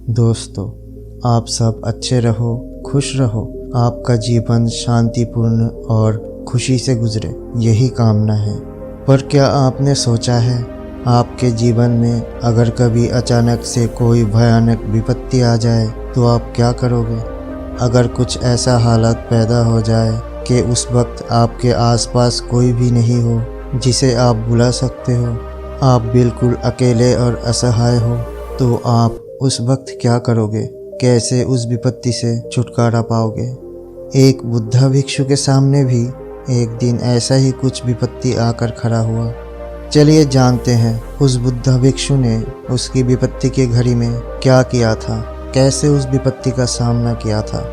दोस्तों, आप सब अच्छे रहो, खुश रहो, आपका जीवन शांतिपूर्ण और खुशी से गुजरे, यही कामना है। पर क्या आपने सोचा है, आपके जीवन में अगर कभी अचानक से कोई भयानक विपत्ति आ जाए तो आप क्या करोगे? अगर कुछ ऐसा हालत पैदा हो जाए कि उस वक्त आपके आसपास कोई भी नहीं हो जिसे आप बुला सकते हो, आप बिल्कुल अकेले और असहाय हो, तो आप उस वक्त क्या करोगे? कैसे उस विपत्ति से छुटकारा पाओगे? एक बुद्धा भिक्षु के सामने भी एक दिन ऐसा ही कुछ विपत्ति आकर खड़ा हुआ। चलिए जानते हैं उस बुद्धा भिक्षु ने उसकी विपत्ति की घड़ी में क्या किया था, कैसे उस विपत्ति का सामना किया था।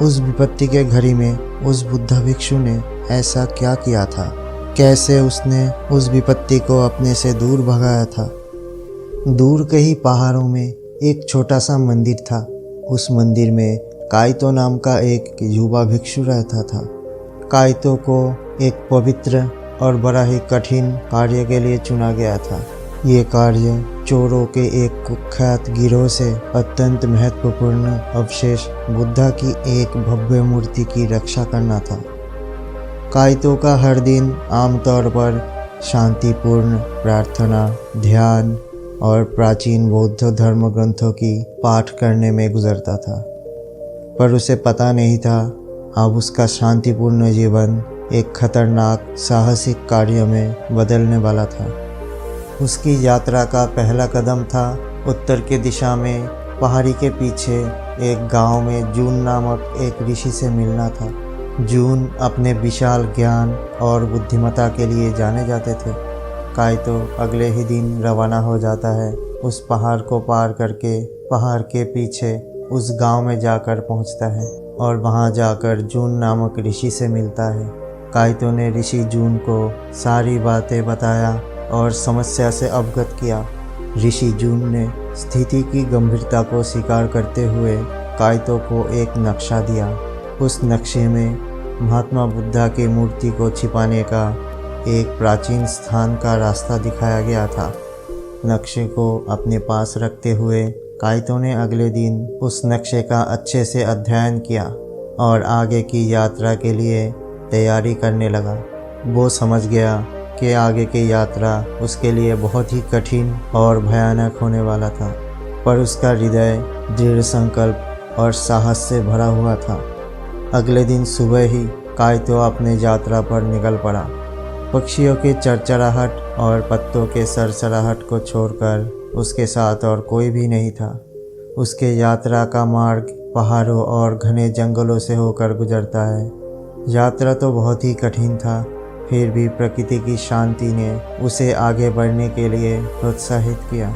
उस विपत्ति के घड़ी में उस बुद्धा भिक्षु ने ऐसा क्या किया था, कैसे उसने उस विपत्ति को अपने से दूर भगाया था। दूर कहीं पहाड़ों में एक छोटा सा मंदिर था। उस मंदिर में काइतो नाम का एक युवा भिक्षु रहता था। काइतो को एक पवित्र और बड़ा ही कठिन कार्य के लिए चुना गया था। ये कार्य चोरों के एक कुख्यात गिरोह से अत्यंत महत्वपूर्ण अवशेष बुद्धा की एक भव्य मूर्ति की रक्षा करना था। काइतो का हर दिन आमतौर पर शांतिपूर्ण प्रार्थना, ध्यान और प्राचीन बौद्ध धर्म ग्रंथों की पाठ करने में गुजरता था। पर उसे पता नहीं था अब उसका शांतिपूर्ण जीवन एक खतरनाक साहसिक कार्य में बदलने वाला था। उसकी यात्रा का पहला कदम था उत्तर की दिशा में पहाड़ी के पीछे एक गांव में जून नामक एक ऋषि से मिलना था। जून अपने विशाल ज्ञान और बुद्धिमत्ता के लिए जाने जाते थे। काइतो अगले ही दिन रवाना हो जाता है। उस पहाड़ को पार करके पहाड़ के पीछे उस गांव में जाकर पहुंचता है और वहां जाकर जून नामक ऋषि से मिलता है। काइतो ने ऋषि जून को सारी बातें बताया और समस्या से अवगत किया। ऋषि जून ने स्थिति की गंभीरता को स्वीकार करते हुए काइतो को एक नक्शा दिया। उस नक्शे में महात्मा बुद्धा की मूर्ति को छिपाने का एक प्राचीन स्थान का रास्ता दिखाया गया था। नक्शे को अपने पास रखते हुए काइतो ने अगले दिन उस नक्शे का अच्छे से अध्ययन किया और आगे की यात्रा के लिए तैयारी करने लगा। वो समझ गया कि आगे की यात्रा उसके लिए बहुत ही कठिन और भयानक होने वाला था, पर उसका हृदय दृढ़ संकल्प और साहस से भरा हुआ था। अगले दिन सुबह ही काइतो अपने यात्रा पर निकल पड़ा। पक्षियों की चरचराहट और पत्तों के सरसराहट को छोड़कर उसके साथ और कोई भी नहीं था। उसके यात्रा का मार्ग पहाड़ों और घने जंगलों से होकर गुजरता है। यात्रा तो बहुत ही कठिन था, फिर भी प्रकृति की शांति ने उसे आगे बढ़ने के लिए प्रोत्साहित किया।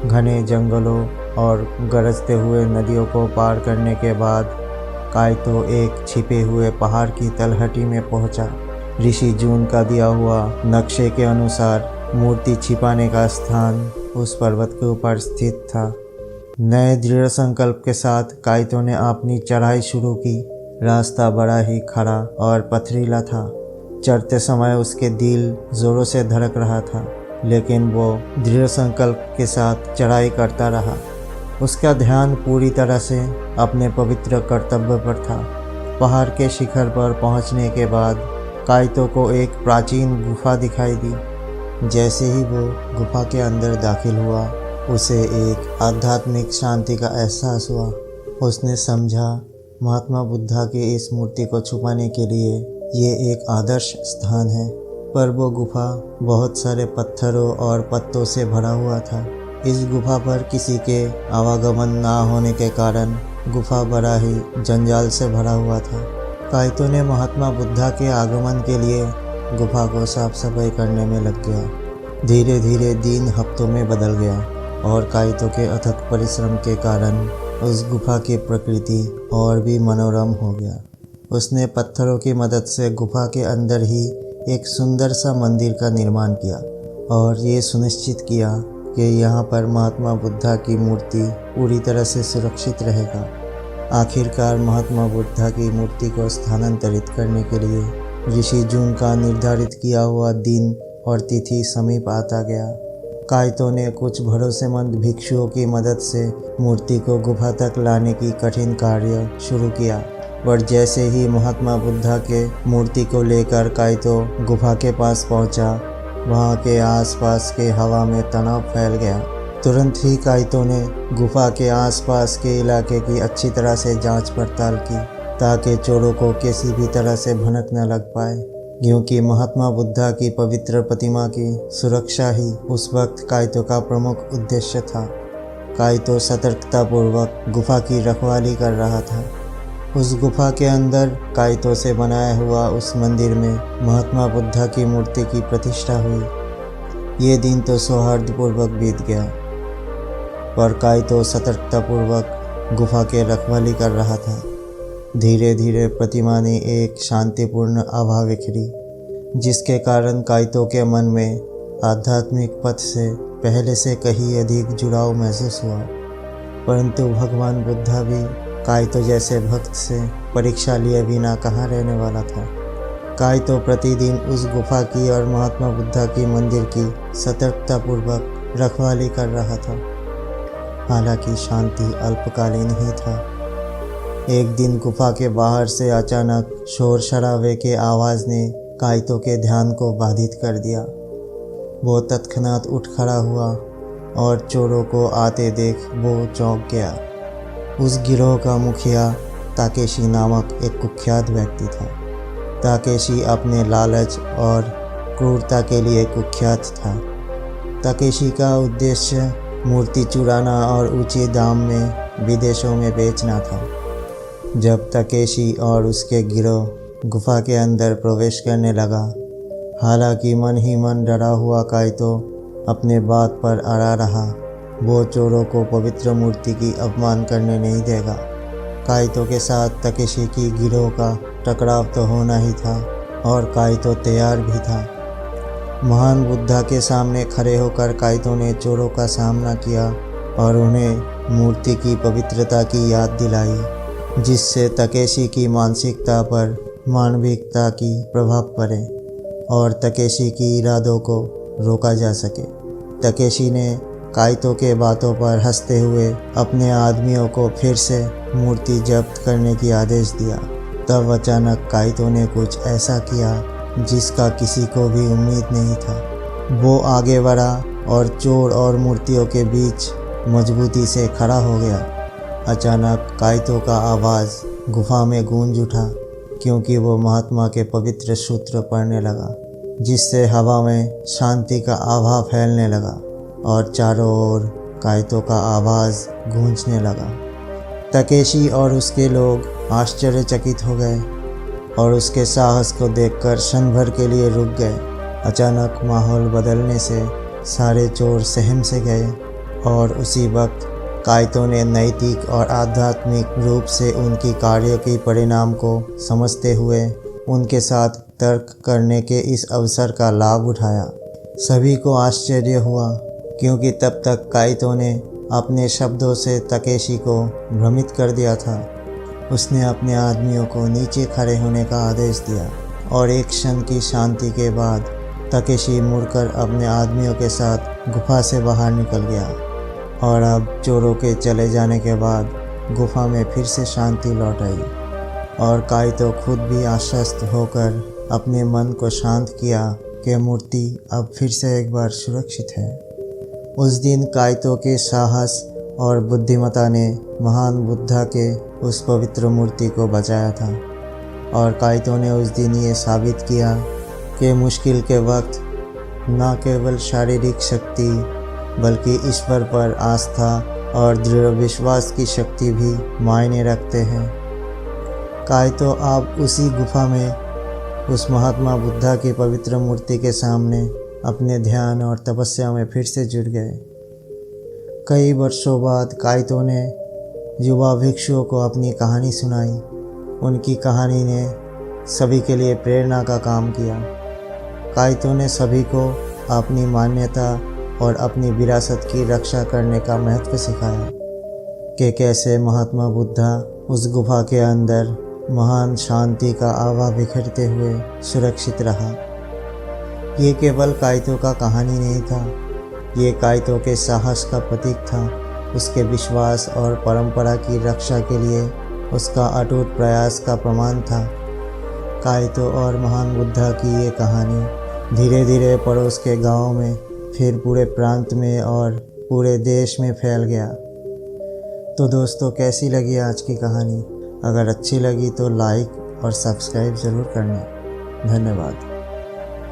घने जंगलों और गरजते हुए नदियों को पार करने के बाद काइतो एक छिपे हुए पहाड़ की तलहटी में पहुंचा। ऋषि जून का दिया हुआ नक्शे के अनुसार मूर्ति छिपाने का स्थान उस पर्वत के ऊपर स्थित था। नए दृढ़ संकल्प के साथ काइतो ने अपनी चढ़ाई शुरू की। रास्ता बड़ा ही खड़ा और पथरीला था। चढ़ते समय उसके दिल जोरों से धड़क रहा था, लेकिन वो दृढ़ संकल्प के साथ चढ़ाई करता रहा। उसका ध्यान पूरी तरह से अपने पवित्र कर्तव्य पर था। पहाड़ के शिखर पर पहुंचने के बाद काइतो को एक प्राचीन गुफा दिखाई दी। जैसे ही वो गुफा के अंदर दाखिल हुआ, उसे एक आध्यात्मिक शांति का एहसास हुआ। उसने समझा महात्मा बुद्धा की इस मूर्ति को छुपाने के लिए ये एक आदर्श स्थान है। पर वो गुफा बहुत सारे पत्थरों और पत्तों से भरा हुआ था। इस गुफा पर किसी के आवागमन ना होने के कारण गुफा बड़ा ही जंजाल से भरा हुआ था। काइतो ने महात्मा बुद्धा के आगमन के लिए गुफा को साफ सफाई करने में लग गया। धीरे धीरे दिन हफ्तों में बदल गया और काइतो के अथक परिश्रम के कारण उस गुफा की प्रकृति और भी मनोरम हो गया। उसने पत्थरों की मदद से गुफा के अंदर ही एक सुंदर सा मंदिर का निर्माण किया और ये सुनिश्चित किया कि यहाँ पर महात्मा बुद्धा की मूर्ति पूरी तरह से सुरक्षित रहेगा। आखिरकार महात्मा बुद्धा की मूर्ति को स्थानांतरित करने के लिए ऋषि जून का निर्धारित किया हुआ दिन और तिथि समीप आता गया। काइतो ने कुछ भरोसेमंद भिक्षुओं की मदद से मूर्ति को गुफा तक लाने की कठिन कार्य शुरू किया। पर जैसे ही महात्मा बुद्धा के मूर्ति को लेकर काइतो गुफा के पास पहुंचा, वहां के आसपास के हवा में तनाव फैल गया। तुरंत ही काइतो ने गुफा के आसपास के इलाके की अच्छी तरह से जांच पड़ताल की, ताकि चोरों को किसी भी तरह से भनक न लग पाए, क्योंकि महात्मा बुद्धा की पवित्र प्रतिमा की सुरक्षा ही उस वक्त काइतो का प्रमुख उद्देश्य था। काइतो सतर्कतापूर्वक गुफा की रखवाली कर रहा था। उस गुफा के अंदर काइतो से बनाया हुआ उस मंदिर में महात्मा बुद्धा की मूर्ति की प्रतिष्ठा हुई। ये दिन तो सौहार्दपूर्वक बीत गया, पर काइतो सतर्कतापूर्वक गुफा के रखवाली कर रहा था। धीरे धीरे प्रतिमा ने एक शांतिपूर्ण आभा बिखरी, जिसके कारण काइतो के मन में आध्यात्मिक पथ से पहले से कहीं अधिक जुड़ाव महसूस हुआ। परंतु भगवान बुद्धा भी काइतो जैसे भक्त से परीक्षा लिए बिना कहाँ रहने वाला था। काइतो प्रतिदिन उस गुफा की और महात्मा बुद्धा की मंदिर की सतर्कतापूर्वक रखवाली कर रहा था। हालांकि शांति अल्पकालीन ही था। एक दिन गुफा के बाहर से अचानक शोर शराबे के आवाज़ ने काइतो के ध्यान को बाधित कर दिया। वो तत्क्षणात उठ खड़ा हुआ और चोरों को आते देख वो चौंक गया। उस गिरोह का मुखिया ताकेशी नामक एक कुख्यात व्यक्ति था। ताकेशी अपने लालच और क्रूरता के लिए कुख्यात था। ताकेशी का उद्देश्य मूर्ति चुराना और ऊंचे दाम में विदेशों में बेचना था। जब ताकेशी और उसके गिरोह गुफा के अंदर प्रवेश करने लगा, हालांकि मन ही मन डरा हुआ काइतो अपने बात पर अड़ा रहा। वो चोरों को पवित्र मूर्ति की अपमान करने नहीं देगा। काइतो के साथ ताकेशी की गिरोह का टकराव तो होना ही था, और काइतो तैयार भी था। महान बुद्धा के सामने खड़े होकर काइतो ने चोरों का सामना किया और उन्हें मूर्ति की पवित्रता की याद दिलाई, जिससे ताकेशी की मानसिकता पर मानविकता की प्रभाव पड़े और ताकेशी की इरादों को रोका जा सके। ताकेशी ने काइतो के बातों पर हंसते हुए अपने आदमियों को फिर से मूर्ति जब्त करने की आदेश दिया। तब अचानक काइतो ने कुछ ऐसा किया जिसका किसी को भी उम्मीद नहीं था। वो आगे बढ़ा और चोर और मूर्तियों के बीच मजबूती से खड़ा हो गया। अचानक काइतो का आवाज़ गुफा में गूंज उठा, क्योंकि वो महात्मा के पवित्र सूत्र पढ़ने लगा, जिससे हवा में शांति का आभा फैलने लगा और चारों ओर काइतो का आवाज़ गूंजने लगा। ताकेशी और उसके लोग आश्चर्यचकित हो गए और उसके साहस को देखकर क्षण भर के लिए रुक गए। अचानक माहौल बदलने से सारे चोर सहम से गए और उसी वक्त काइतो ने नैतिक और आध्यात्मिक रूप से उनकी कार्य के परिणाम को समझते हुए उनके साथ तर्क करने के इस अवसर का लाभ उठाया। सभी को आश्चर्य हुआ, क्योंकि तब तक काइतो ने अपने शब्दों से ताकेशी को भ्रमित कर दिया था। उसने अपने आदमियों को नीचे खड़े होने का आदेश दिया और एक क्षण की शांति के बाद ताकेशी मुड़कर अपने आदमियों के साथ गुफा से बाहर निकल गया। और अब चोरों के चले जाने के बाद गुफा में फिर से शांति लौट आई और काइतो खुद भी आश्वस्त होकर अपने मन को शांत किया कि मूर्ति अब फिर से एक बार सुरक्षित है। उस दिन काइतो के साहस और बुद्धिमत्ता ने महान बुद्धा के उस पवित्र मूर्ति को बचाया था, और काइतो ने उस दिन ये साबित किया कि मुश्किल के वक्त न केवल शारीरिक शक्ति बल्कि ईश्वर पर आस्था और दृढ़ विश्वास की शक्ति भी मायने रखते हैं। काइतो आप उसी गुफा में उस महात्मा बुद्धा की पवित्र मूर्ति के सामने अपने ध्यान और तपस्या में फिर से जुड़ गए। कई वर्षों बाद काइतो ने युवा भिक्षुओं को अपनी कहानी सुनाई। उनकी कहानी ने सभी के लिए प्रेरणा का काम किया। काइतो ने सभी को अपनी मान्यता और अपनी विरासत की रक्षा करने का महत्व सिखाया कि कैसे महात्मा बुद्धा उस गुफा के अंदर महान शांति का आभा बिखेरते हुए सुरक्षित रहा। ये केवल काइतो का कहानी नहीं था, ये काइतो के साहस का प्रतीक था, उसके विश्वास और परंपरा की रक्षा के लिए उसका अटूट प्रयास का प्रमाण था। काइतो और महान बुद्धा की ये कहानी धीरे धीरे पड़ोस के गांव में, फिर पूरे प्रांत में और पूरे देश में फैल गया। तो दोस्तों, कैसी लगी आज की कहानी? अगर अच्छी लगी तो लाइक और सब्सक्राइब ज़रूर करना। धन्यवाद।